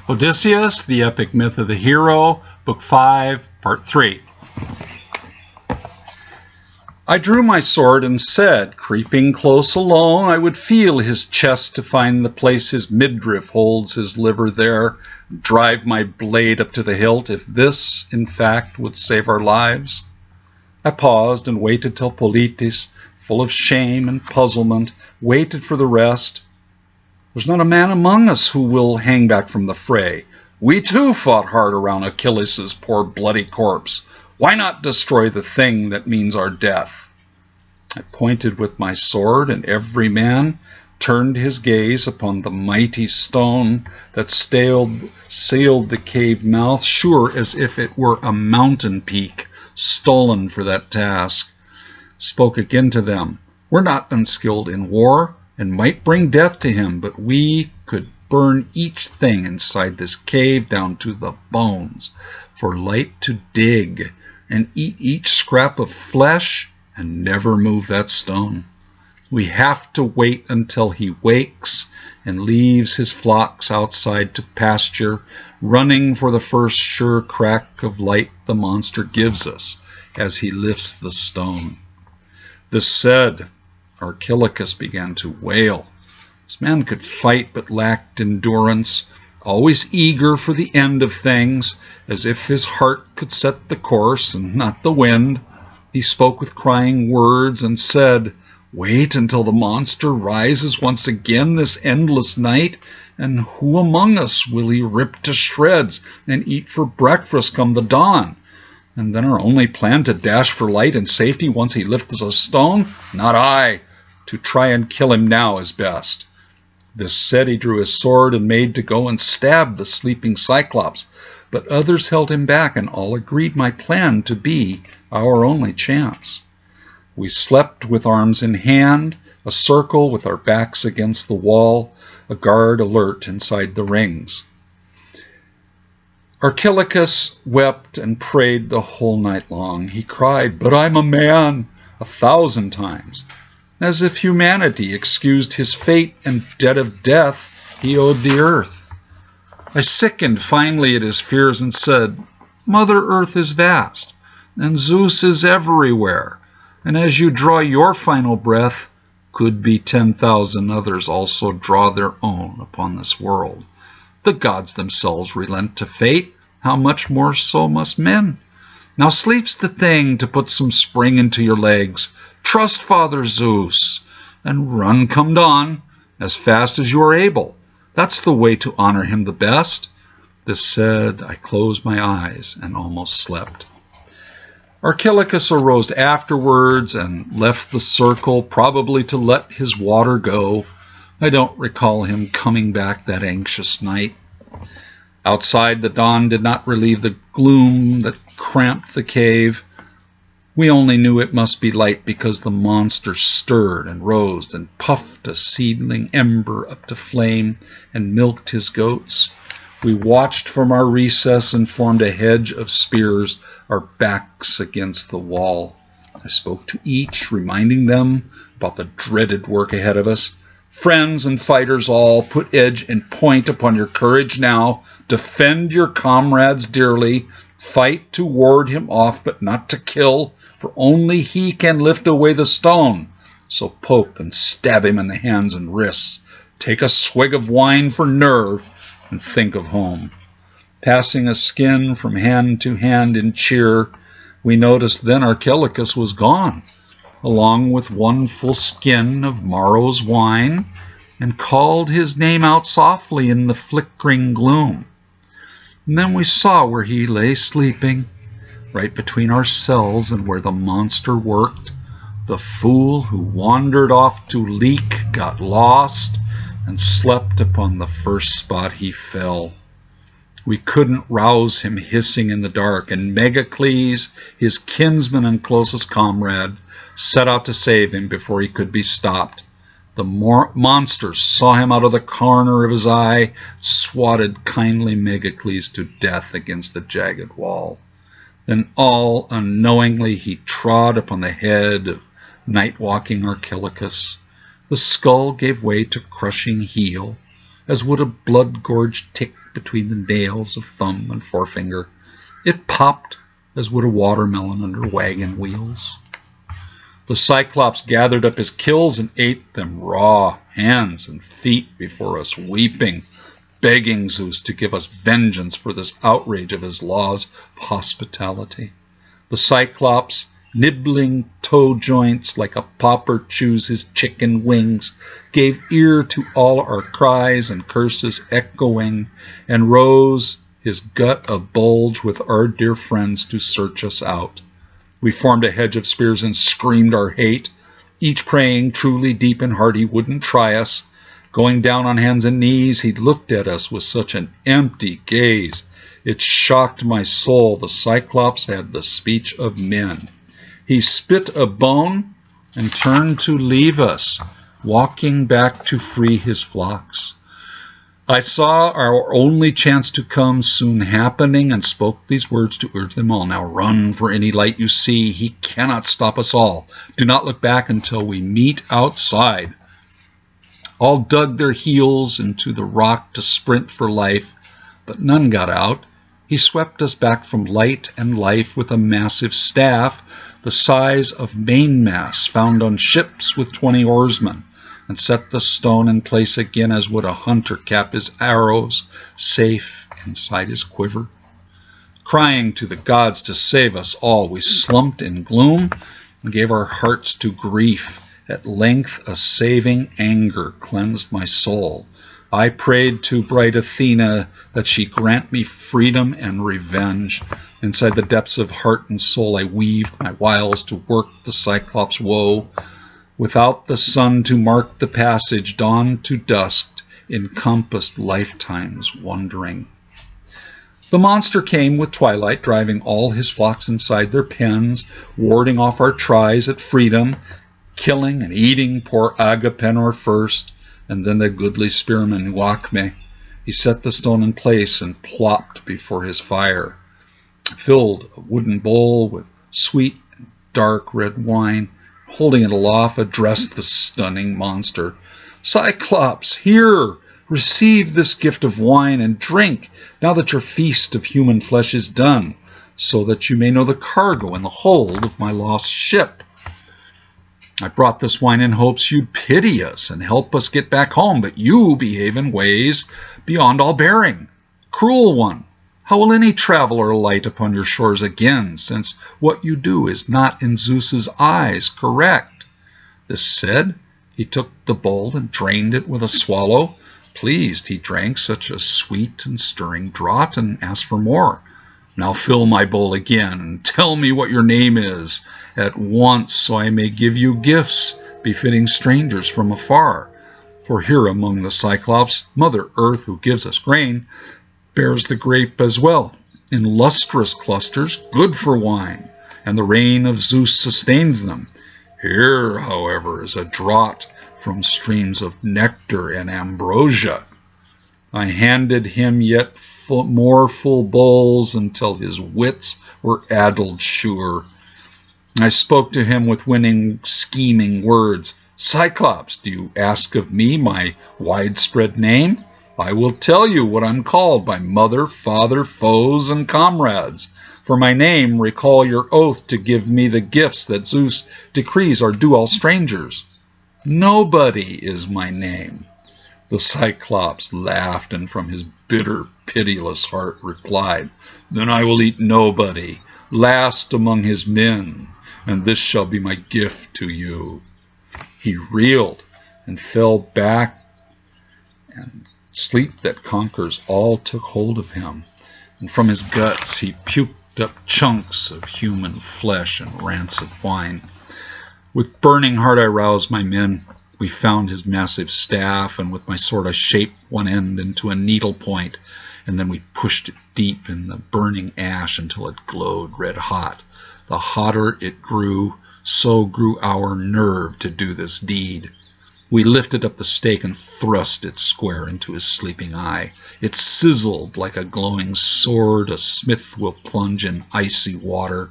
Odysseus, The Epic Myth of the Hero, Book 5, Part 3. I drew my sword and said, creeping close alone, I would feel his chest to find the place his midriff holds his liver there, drive my blade up to the hilt, if this, in fact, would save our lives. I paused and waited till Polites, full of shame and puzzlement, waited for the rest. There's not a man among us who will hang back from the fray. We too fought hard around Achilles' poor bloody corpse. Why not destroy the thing that means our death? I pointed with my sword, and every man turned his gaze upon the mighty stone that sailed the cave mouth, sure as if it were a mountain peak, stolen for that task. Spoke again to them. We're not unskilled in war, and might bring death to him, but we could burn each thing inside this cave down to the bones, for light to dig, and eat each scrap of flesh, and never move that stone. We have to wait until he wakes and leaves his flocks outside to pasture, running for the first sure crack of light the monster gives us as he lifts the stone. This said, Archilochus began to wail. This man could fight but lacked endurance, always eager for the end of things, as if his heart could set the course and not the wind. He spoke with crying words and said, wait until the monster rises once again this endless night, and who among us will he rip to shreds and eat for breakfast come the dawn? And then our only plan to dash for light and safety once he lifts a stone? Not I. To try and kill him now is best. This said, he drew his sword and made to go and stab the sleeping Cyclops, but others held him back, and all agreed my plan to be our only chance. We slept with arms in hand, a circle with our backs against the wall, a guard alert inside the rings. Archilochus wept and prayed the whole night long. He cried, but I'm a man, 1,000 times. As if humanity excused his fate, and dead of death he owed the earth. I sickened finally at his fears and said, Mother Earth is vast, and Zeus is everywhere, and as you draw your final breath, could be 10,000 others also draw their own upon this world. The gods themselves relent to fate, how much more so must men? Now sleep's the thing to put some spring into your legs. Trust Father Zeus, and run come dawn, as fast as you are able. That's the way to honor him the best. This said, I closed my eyes and almost slept. Archilochus arose afterwards and left the circle, probably to let his water go. I don't recall him coming back that anxious night. Outside, the dawn did not relieve the gloom that cramped the cave. We only knew it must be light because the monster stirred and rose and puffed a seedling ember up to flame and milked his goats. We watched from our recess and formed a hedge of spears, our backs against the wall. I spoke to each, reminding them about the dreaded work ahead of us. Friends and fighters all, put edge and point upon your courage now. Defend your comrades dearly. Fight to ward him off, but not to kill, for only he can lift away the stone. So poke and stab him in the hands and wrists. Take a swig of wine for nerve, and think of home. Passing a skin from hand to hand in cheer, we noticed then Archilochus was gone, along with one full skin of morrow's wine, and called his name out softly in the flickering gloom. And then we saw where he lay sleeping, right between ourselves and where the monster worked. The fool who wandered off to leak got lost and slept upon the first spot he fell. We couldn't rouse him hissing in the dark, and Megacles, his kinsman and closest comrade, set out to save him before he could be stopped. The monster saw him out of the corner of his eye, swatted kindly Megacles to death against the jagged wall. Then all unknowingly he trod upon the head of night-walking Archilochus. The skull gave way to crushing heel, as would a blood-gorged tick between the nails of thumb and forefinger. It popped as would a watermelon under wagon wheels. The Cyclops gathered up his kills and ate them raw, hands and feet before us, weeping, begging Zeus to give us vengeance for this outrage of his laws of hospitality. The Cyclops, nibbling toe joints like a pauper chews his chicken wings, gave ear to all our cries and curses echoing, and rose, his gut abulge, with our dear friends to search us out. We formed a hedge of spears and screamed our hate, each praying truly deep in heart he wouldn't try us. Going down on hands and knees, he looked at us with such an empty gaze. It shocked my soul. The Cyclops had the speech of men. He spit a bone and turned to leave us, walking back to free his flocks. I saw our only chance to come soon happening and spoke these words to urge them all. Now run for any light you see. He cannot stop us all. Do not look back until we meet outside. All dug their heels into the rock to sprint for life, but none got out. He swept us back from light and life with a massive staff, the size of mainmasts found on ships with 20 oarsmen, and set the stone in place again as would a hunter cap his arrows safe inside his quiver. Crying to the gods to save us all, we slumped in gloom and gave our hearts to grief. At length a saving anger cleansed my soul. I prayed to bright Athena that she grant me freedom and revenge. Inside the depths of heart and soul I weaved my wiles to work the Cyclops' woe. Without the sun to mark the passage, dawn to dusk encompassed lifetimes wandering. The monster came with twilight, driving all his flocks inside their pens, warding off our tries at freedom, killing and eating poor Agapenor first, and then the goodly spearman Wakme. He set the stone in place and plopped before his fire, filled a wooden bowl with sweet and dark red wine. Holding it aloft, addressed the stunning monster. Cyclops, here, receive this gift of wine and drink, now that your feast of human flesh is done, so that you may know the cargo and the hold of my lost ship. I brought this wine in hopes you'd pity us and help us get back home, but you behave in ways beyond all bearing. Cruel one, how will any traveler alight upon your shores again, since what you do is not in Zeus's eyes correct? This said, he took the bowl and drained it with a swallow. Pleased, he drank such a sweet and stirring draught and asked for more. Now fill my bowl again, and tell me what your name is at once, so I may give you gifts befitting strangers from afar. For here among the Cyclops, Mother Earth, who gives us grain, bears the grape as well, in lustrous clusters, good for wine, and the rain of Zeus sustains them. Here, however, is a draught from streams of nectar and ambrosia. I handed him yet more full bowls until his wits were addled sure. I spoke to him with winning, scheming words. Cyclops, do you ask of me my widespread name? I will tell you what I'm called by mother, father, foes, and comrades. For my name, recall your oath to give me the gifts that Zeus decrees are due all strangers. Nobody is my name. The Cyclops laughed, and from his bitter, pitiless heart replied, Then I will eat nobody, last among his men, and this shall be my gift to you. He reeled and fell back, and sleep that conquers all took hold of him, and from his guts he puked up chunks of human flesh and rancid wine. With burning heart I roused my men. We found his massive staff, and with my sword I shaped one end into a needle point, and then we pushed it deep in the burning ash until it glowed red hot. The hotter it grew, so grew our nerve to do this deed. We lifted up the stake and thrust it square into his sleeping eye. It sizzled like a glowing sword a smith will plunge in icy water.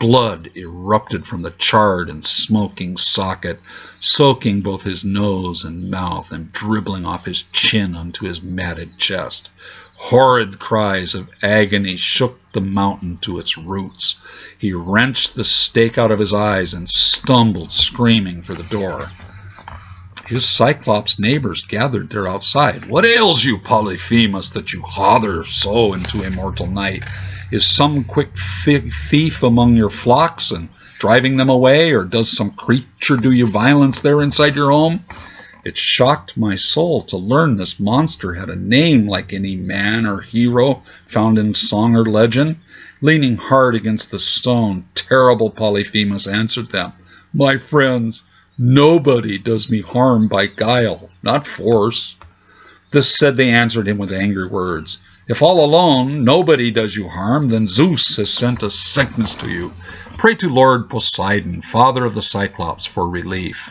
Blood erupted from the charred and smoking socket, soaking both his nose and mouth and dribbling off his chin onto his matted chest. Horrid cries of agony shook the mountain to its roots. He wrenched the stake out of his eyes and stumbled screaming for the door. His Cyclops neighbors gathered there outside. "What ails you, Polyphemus, that you hother so into immortal night? Is some quick thief among your flocks and driving them away, or does some creature do you violence there inside your home?" It shocked my soul to learn this monster had a name like any man or hero found in song or legend. Leaning hard against the stone, terrible Polyphemus answered them, "My friends, nobody does me harm by guile, not force." This said, they answered him with angry words, "If all alone nobody does you harm, then Zeus has sent a sickness to you. Pray to Lord Poseidon, father of the Cyclops, for relief."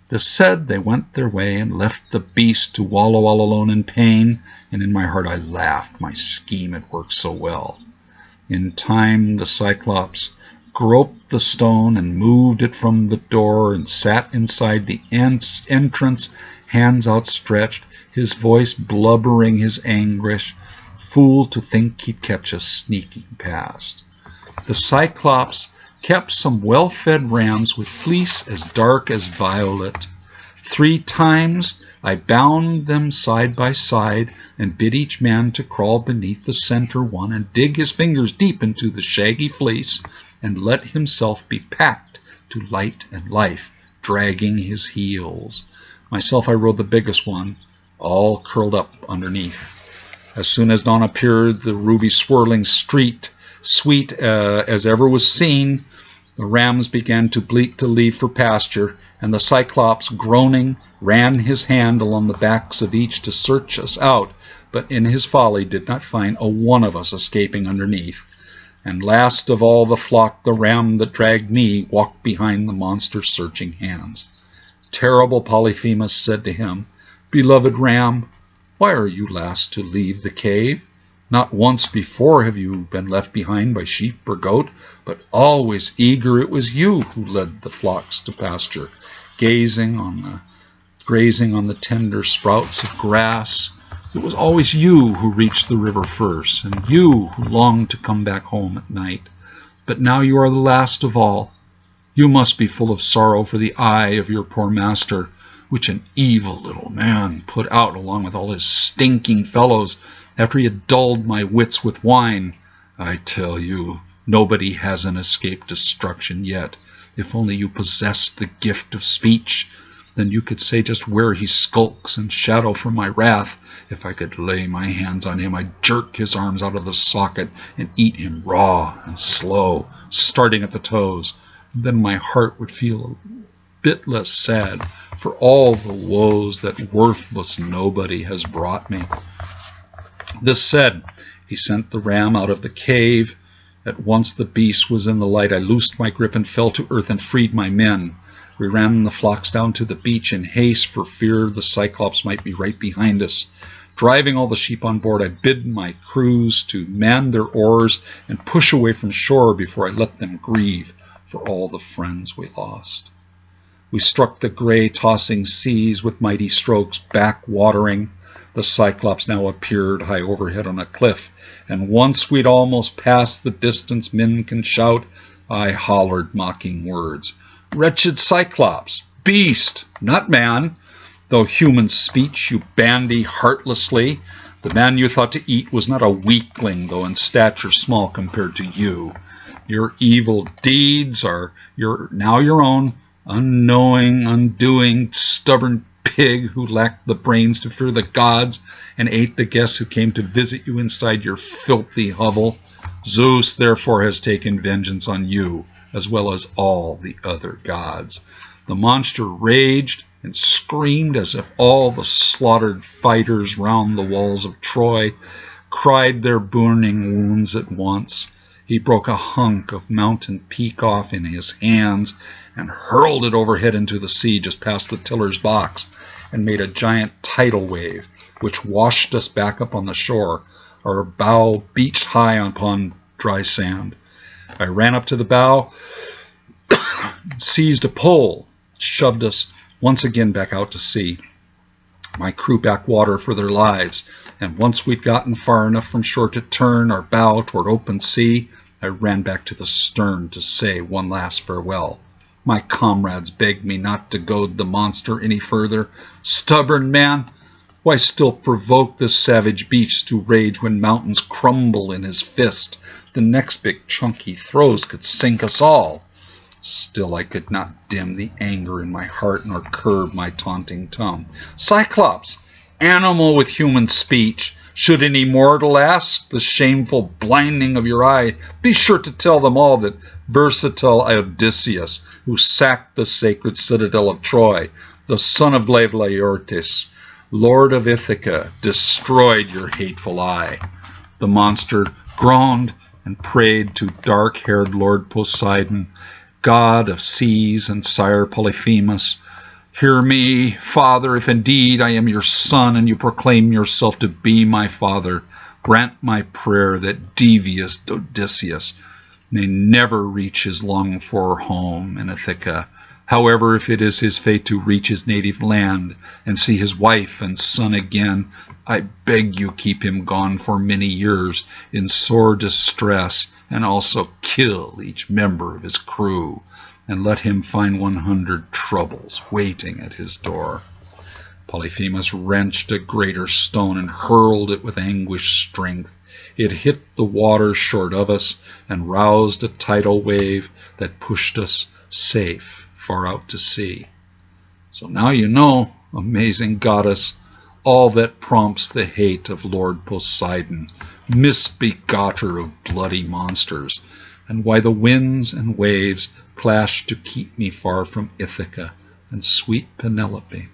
This said, they went their way and left the beast to wallow all alone in pain, and in my heart I laughed. My scheme had worked so well. In time the Cyclops groped the stone and moved it from the door and sat inside the entrance, hands outstretched, his voice blubbering his anguish. Fool to think he'd catch us sneaking past. The Cyclops kept some well-fed rams with fleece as dark as violet. 3 times I bound them side by side and bid each man to crawl beneath the center one and dig his fingers deep into the shaggy fleece and let himself be packed to light and life, dragging his heels. Myself I rode the biggest one, all curled up underneath. As soon as dawn appeared, the ruby swirling street, sweet as ever was seen, the rams began to bleat to leave for pasture, and the Cyclops, groaning, ran his hand along the backs of each to search us out, but in his folly did not find a one of us escaping underneath. And last of all the flock, the ram that dragged me walked behind the monster's searching hands. Terrible Polyphemus said to him, "Beloved ram, why are you last to leave the cave? Not once before have you been left behind by sheep or goat, but always eager it was you who led the flocks to pasture, grazing on the tender sprouts of grass. It was always you who reached the river first, and you who longed to come back home at night. But now you are the last of all. You must be full of sorrow for the eye of your poor master, which an evil little man put out along with all his stinking fellows after he had dulled my wits with wine. I tell you, nobody hasn't escaped destruction yet. If only you possessed the gift of speech, then you could say just where he skulks and shadow from my wrath. If I could lay my hands on him, I'd jerk his arms out of the socket and eat him raw and slow, starting at the toes. Then my heart would feel a bit less sad for all the woes that worthless nobody has brought me." This said, he sent the ram out of the cave. At once the beast was in the light. I loosed my grip and fell to earth and freed my men. We ran the flocks down to the beach in haste for fear the Cyclops might be right behind us. Driving all the sheep on board, I bid my crews to man their oars and push away from shore before I let them grieve for all the friends we lost. We struck the gray tossing seas with mighty strokes, back watering. The Cyclops now appeared high overhead on a cliff, and once we'd almost passed the distance men can shout, I hollered mocking words. "Wretched Cyclops, beast, not man, though human speech you bandy heartlessly. The man you thought to eat was not a weakling, though in stature small compared to you. Your evil deeds are now your own, unknowing, undoing, stubborn pig who lacked the brains to fear the gods and ate the guests who came to visit you inside your filthy hovel. Zeus therefore has taken vengeance on you, as well as all the other gods." The monster raged and screamed as if all the slaughtered fighters round the walls of Troy cried their burning wounds at once. He broke a hunk of mountain peak off in his hands and hurled it overhead into the sea just past the tiller's box and made a giant tidal wave, which washed us back up on the shore, our bow beached high upon dry sand. I ran up to the bow, seized a pole, shoved us once again back out to sea. My crew backed water for their lives, and once we'd gotten far enough from shore to turn our bow toward open sea, I ran back to the stern to say one last farewell. My comrades begged me not to goad the monster any further. Stubborn man, why still provoke the savage beast to rage when mountains crumble in his fist? The next big chunk he throws could sink us all. Still I could not dim the anger in my heart nor curb my taunting tongue. Cyclops, animal with human speech, should any mortal ask the shameful blinding of your eye, be sure to tell them all that versatile Odysseus, who sacked the sacred citadel of Troy, the son of Laertes, lord of Ithaca, destroyed your hateful eye. The monster groaned and prayed to dark-haired Lord Poseidon, god of seas and sire Polyphemus. Hear me, Father, if indeed I am your son and you proclaim yourself to be my father. Grant my prayer that devious Odysseus may never reach his longed-for home in Ithaca. However, if it is his fate to reach his native land and see his wife and son again, I beg you keep him gone for many years in sore distress, and also kill each member of his crew, and let him find 100 troubles waiting at his door. Polyphemus wrenched a greater stone and hurled it with anguished strength. It hit the water short of us and roused a tidal wave that pushed us safe far out to sea. So now you know, amazing goddess, all that prompts the hate of Lord Poseidon, misbegotter of bloody monsters, and why the winds and waves clash to keep me far from Ithaca and sweet Penelope.